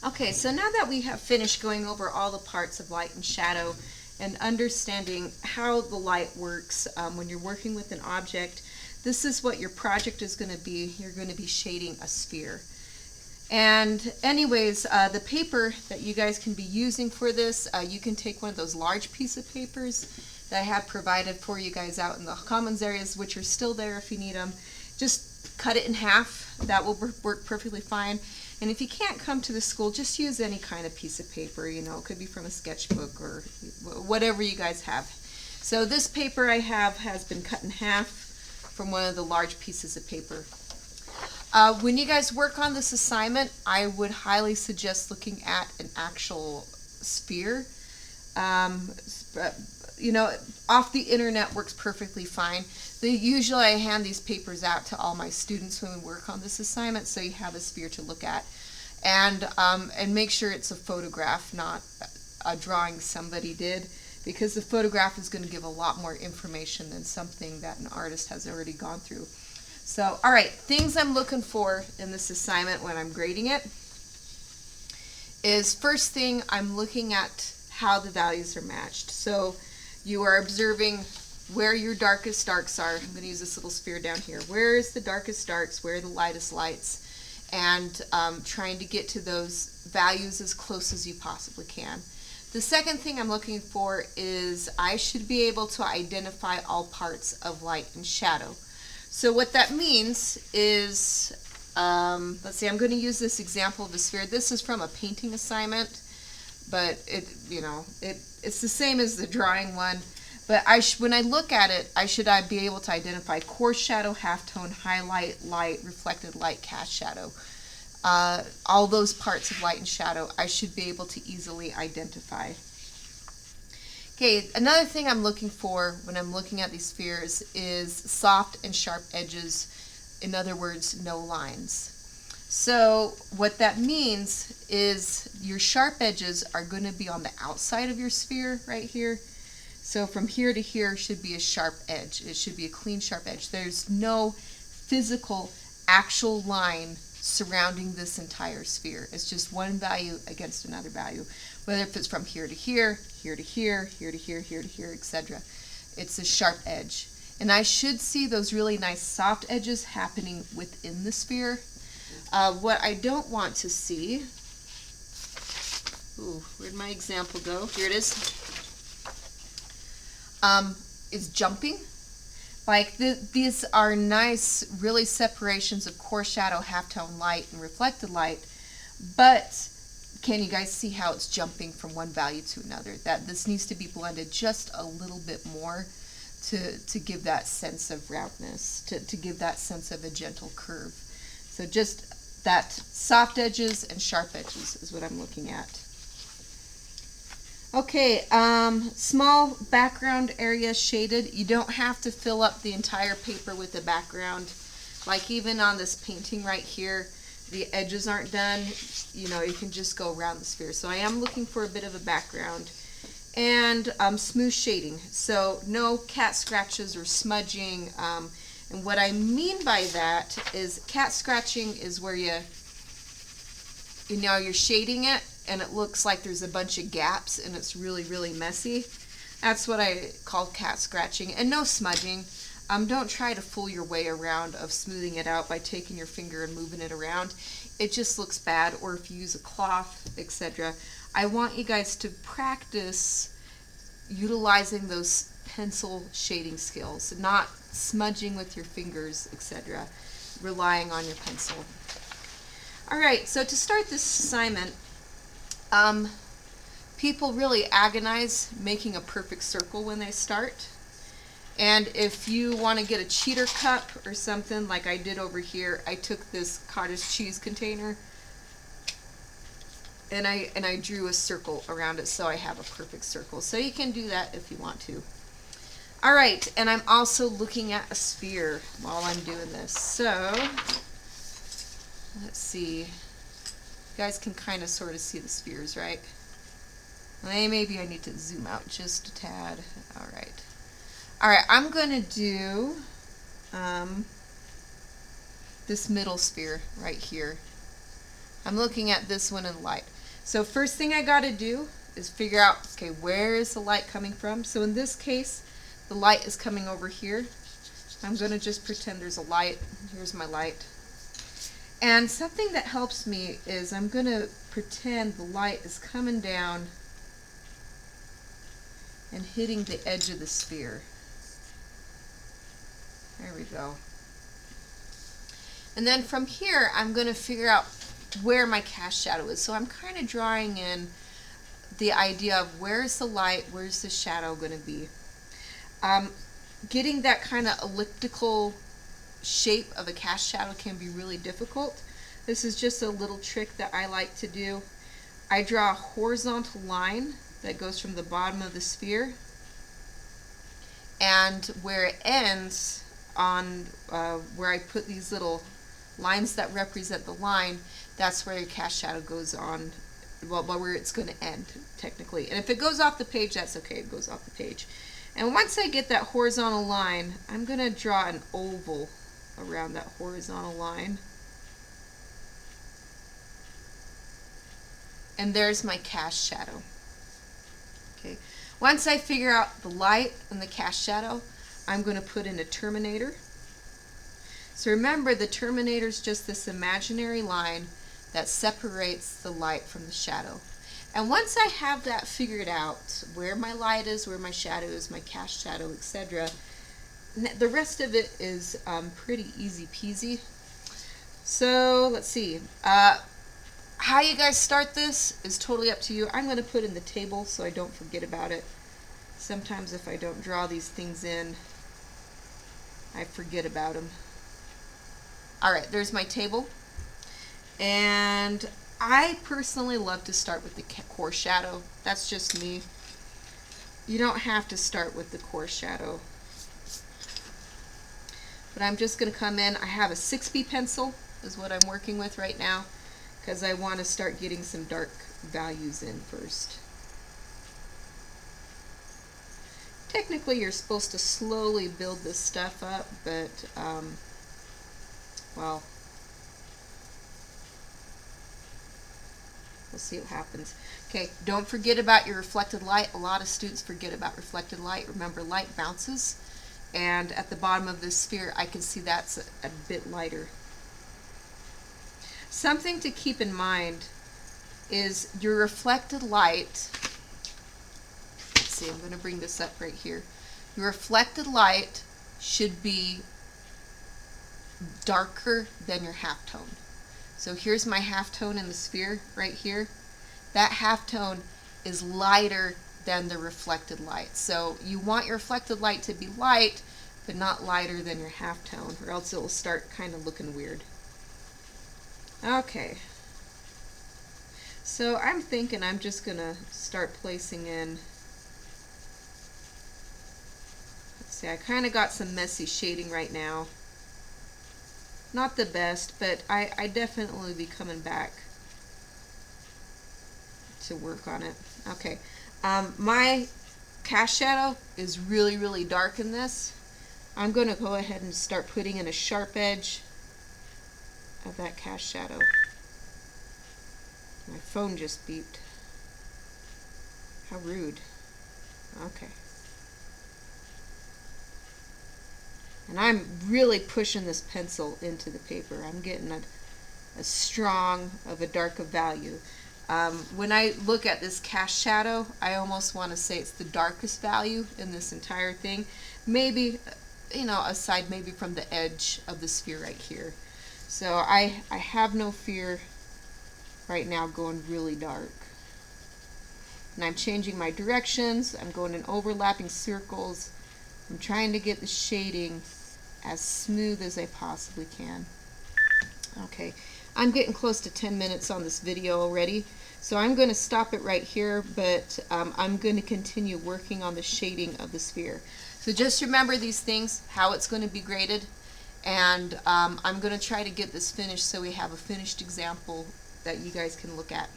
Okay, so now that we have finished going over all the parts of light and shadow and understanding how the light works when you're working with an object, this is what your project is going to be. You're going to be shading a sphere. And anyways, the paper that you guys can be using for this, you can take one of those large piece of papers that I have provided for you guys out in the commons areas, which are still there if you need them. Just cut it in half. That will work perfectly fine. And if you can't come to the school, just use any kind of piece of paper. You know, it could be from a sketchbook or whatever you guys have. So this paper I have has been cut in half from one of the large pieces of paper. When you guys work on this assignment, I would highly suggest looking at an actual sphere. You know, off the internet works perfectly fine. Usually I hand these papers out to all my students when we work on this assignment, so you have a sphere to look at. And make sure it's a photograph, not a drawing somebody did, because the photograph is going to give a lot more information than something that an artist has already gone through. So, all right, things I'm looking for in this assignment when I'm grading it is, first thing, I'm looking at how the values are matched. So you are observing where your darkest darks are. I'm going to use this little sphere down here. Where is the darkest darks? Where are the lightest lights? And trying to get to those values as close as you possibly can. The second thing I'm looking for is I should be able to identify all parts of light and shadow. So what that means is, let's see, I'm going to use this example of a sphere. This is from a painting assignment, but it's the same as the drawing one. But when I look at it, I should be able to identify coarse shadow, halftone, highlight, light, reflected light, cast shadow. All those parts of light and shadow I should be able to easily identify. Okay, another thing I'm looking for when I'm looking at these spheres is soft and sharp edges. In other words, no lines. So what that means is your sharp edges are going to be on the outside of your sphere right here. So from here to here should be a sharp edge. It should be a clean, sharp edge. There's no physical, actual line surrounding this entire sphere. It's just one value against another value. Whether if it's from here to here, here to here, here to here, here to here, etc. It's a sharp edge. And I should see those really nice soft edges happening within the sphere. What I don't want to see, where'd my example go? Here it is jumping. Like these are nice, really separations of core shadow, halftone light, and reflected light, but can you guys see how it's jumping from one value to another? That this needs to be blended just a little bit more to give that sense of roundness, to give that sense of a gentle curve. So just that soft edges and sharp edges is what I'm looking at. Okay, small background area shaded. You don't have to fill up the entire paper with the background. Like even on this painting right here, the edges aren't done. You know, you can just go around the sphere. So I am looking for a bit of a background. And smooth shading. So no cat scratches or smudging. And what I mean by that is cat scratching is where you're shading it and it looks like there's a bunch of gaps and it's really, really messy. That's what I call cat scratching. And no smudging. Don't try to fool your way around of smoothing it out by taking your finger and moving it around. It just looks bad. Or if you use a cloth, etc. I want you guys to practice utilizing those pencil shading skills, not smudging with your fingers, etc. Relying on your pencil. Alright, so to start this assignment, people really agonize making a perfect circle when they start. And if you want to get a cheater cup or something like I did over here, I took this cottage cheese container and I drew a circle around it so I have a perfect circle. So you can do that if you want to. Alright, and I'm also looking at a sphere while I'm doing this. So, let's see. You guys can kind of sort of see the spheres, right? Maybe I need to zoom out just a tad. Alright. Alright, I'm going to do this middle sphere right here. I'm looking at this one in light. So first thing I got to do is figure out, okay, where is the light coming from? So in this case, the light is coming over here. I'm going to just pretend there's a light. Here's my light. And something that helps me is I'm going to pretend the light is coming down and hitting the edge of the sphere. There we go. And then from here, I'm going to figure out where my cast shadow is. So I'm kind of drawing in the idea of where's the light, where's the shadow going to be. Getting that kind of elliptical shape of a cast shadow can be really difficult. This is just a little trick that I like to do. I draw a horizontal line that goes from the bottom of the sphere, and where it ends on where I put these little lines that represent the line, that's where your cast shadow goes on, well, where it's going to end technically. And if it goes off the page, that's okay, it goes off the page. And once I get that horizontal line, I'm going to draw an oval around that horizontal line. And there's my cast shadow. Okay. Once I figure out the light and the cast shadow, I'm going to put in a terminator. So remember, the terminator is just this imaginary line that separates the light from the shadow. And once I have that figured out, where my light is, where my shadow is, my cast shadow, etc., the rest of it is pretty easy peasy. So let's see. How you guys start this is totally up to you. I'm going to put in the table so I don't forget about it. Sometimes if I don't draw these things in, I forget about them. Alright, there's my table. And I personally love to start with the core shadow. That's just me. You don't have to start with the core shadow. But I'm just going to come in. I have a 6B pencil is what I'm working with right now, because I want to start getting some dark values in first. Technically, you're supposed to slowly build this stuff up, but, well, we'll see what happens. Okay, don't forget about your reflected light. A lot of students forget about reflected light. Remember, light bounces, and at the bottom of this sphere, I can see that's a bit lighter. Something to keep in mind is your reflected light. Let's see, I'm going to bring this up right here. Your reflected light should be darker than your halftone. So here's my halftone in the sphere right here. That halftone is lighter than the reflected light. So you want your reflected light to be light, but not lighter than your halftone, or else it will start kind of looking weird. Okay, so I'm thinking I'm just going to start placing in, let's see, I kind of got some messy shading right now. Not the best, but I definitely will be coming back to work on it. Okay, my cast shadow is really, really dark in this. I'm going to go ahead and start putting in a sharp edge of that cast shadow. My phone just beeped. How rude. Okay. And I'm really pushing this pencil into the paper. I'm getting a strong of a dark of value. When I look at this cast shadow, I almost want to say it's the darkest value in this entire thing. Maybe, you know, aside maybe from the edge of the sphere right here. So I have no fear right now going really dark. And I'm changing my directions. I'm going in overlapping circles. I'm trying to get the shading as smooth as I possibly can. Okay, I'm getting close to 10 minutes on this video already, so I'm going to stop it right here, but I'm going to continue working on the shading of the sphere. So just remember these things, how it's going to be graded, and I'm going to try to get this finished so we have a finished example that you guys can look at.